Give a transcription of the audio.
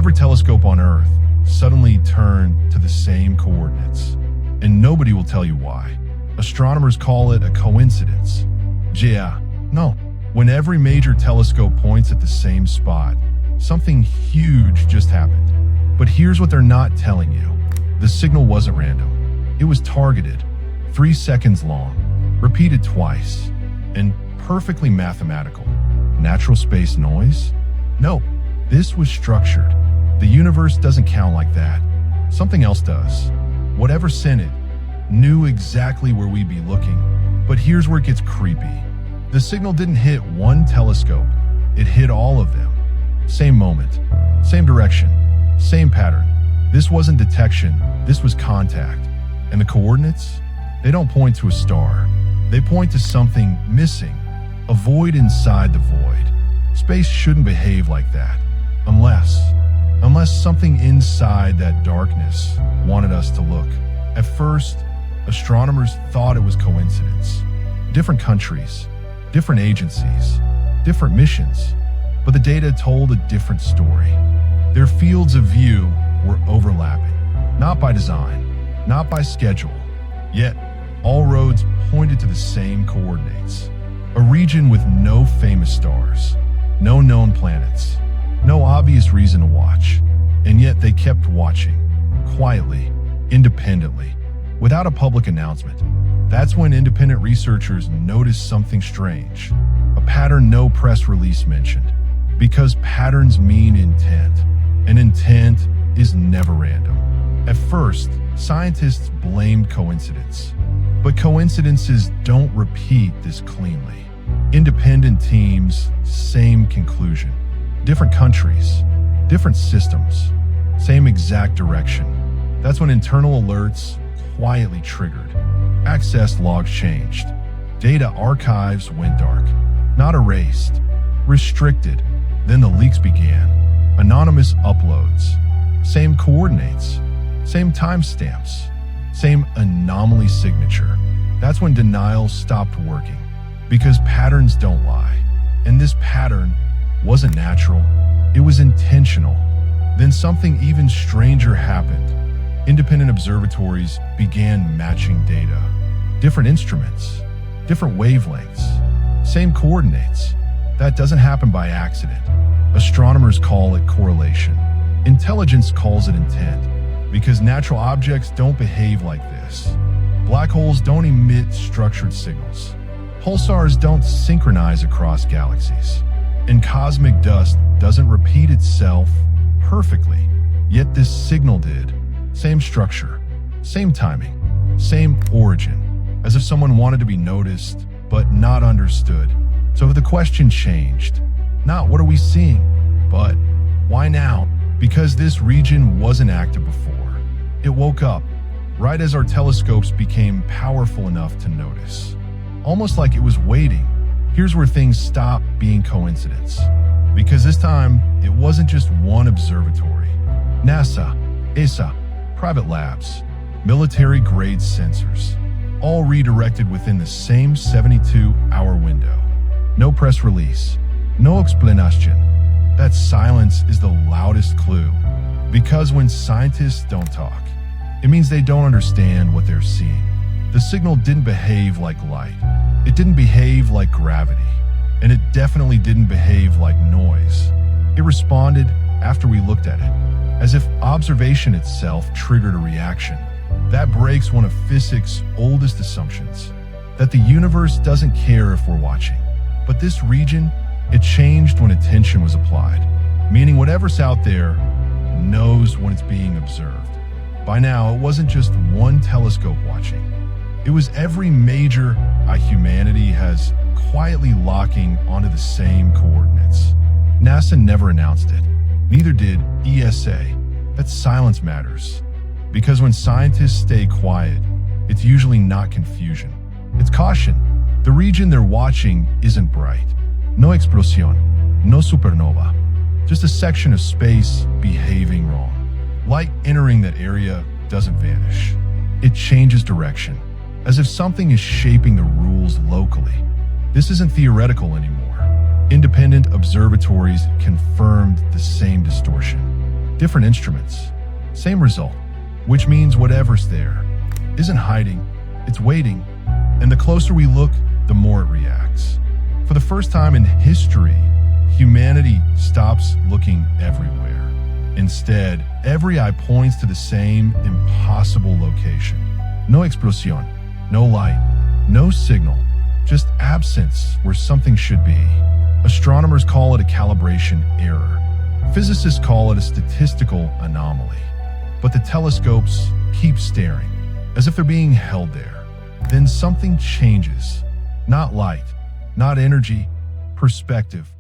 every telescope on Earth suddenly turned to the same coordinates. And nobody will tell you why. Astronomers call it a coincidence. Yeah, no. When every major telescope points at the same spot, something huge just happened. But here's what they're not telling you. The signal wasn't random. It was targeted, 3 seconds long, repeated twice, and perfectly mathematical. Natural space noise? No, this was structured. The universe doesn't count like that. Something else does. Whatever sent it knew exactly where we'd be looking. But here's where it gets creepy. The signal didn't hit one telescope. It hit all of them. Same moment, same direction, same pattern. This wasn't detection, this was contact. And the coordinates? They don't point to a star. They point to something missing, a void inside the void. Space shouldn't behave like that, unless something inside that darkness wanted us to look. At first, astronomers thought it was coincidence. Different countries, different agencies, different missions, but the data told a different story. Their fields of view were overlapping, not by design, not by schedule, yet all roads pointed to the same coordinates. A region with no famous stars, no known planets, no obvious reason to watch, and yet they kept watching, quietly, independently, without a public announcement. That's when independent researchers noticed something strange, a pattern no press release mentioned, because patterns mean intent, and intent is never random. At first, scientists blamed coincidence, but coincidences don't repeat this cleanly. Independent teams, same conclusion. Different countries, different systems, same exact direction. That's when internal alerts quietly triggered. Access logs changed. Data archives went dark. Not erased, restricted. Then the leaks began. Anonymous uploads. Same coordinates, same timestamps, same anomaly signature. That's when denial stopped working. Because patterns don't lie. And this pattern wasn't natural, it was intentional. Then something even stranger happened. Independent observatories began matching data. Different instruments, different wavelengths, same coordinates. That doesn't happen by accident. Astronomers call it correlation. Intelligence calls it intent, because natural objects don't behave like this. Black holes don't emit structured signals. Pulsars don't synchronize across galaxies. And cosmic dust doesn't repeat itself perfectly. Yet this signal did. Same structure, same timing, same origin, as if someone wanted to be noticed, but not understood. So the question changed. Not what are we seeing, but why now? Because this region wasn't active before. It woke up, right as our telescopes became powerful enough to notice. Almost like it was waiting. Here's where things stop being coincidence. Because this time, it wasn't just one observatory. NASA, ESA, private labs, military-grade sensors, all redirected within the same 72-hour window. No press release, no explanation. That silence is the loudest clue. Because when scientists don't talk, it means they don't understand what they're seeing. The signal didn't behave like light. It didn't behave like gravity. And it definitely didn't behave like noise. It responded after we looked at it, as if observation itself triggered a reaction. That breaks one of physics' oldest assumptions, that the universe doesn't care if we're watching. But this region, it changed when attention was applied, meaning whatever's out there knows when it's being observed. By now, it wasn't just one telescope watching. It was every major humanity has quietly locking onto the same coordinates. NASA never announced it. Neither did ESA. That silence matters. Because when scientists stay quiet, it's usually not confusion. It's caution. The region they're watching isn't bright. No explosión, no supernova. Just a section of space behaving wrong. Light entering that area doesn't vanish. It changes direction, as if something is shaping the rules locally. This isn't theoretical anymore. Independent observatories confirmed the same distortion. different instruments, same result, which means whatever's there isn't hiding, it's waiting, and the closer we look, the more it reacts. For the first time in history, humanity stops looking everywhere. Instead, every eye points to the same impossible location. No explosión, no light, no signal, just absence where something should be. Astronomers call it a calibration error. Physicists call it a statistical anomaly. But the telescopes keep staring, as if they're being held there. Then something changes. Not light, not energy, perspective.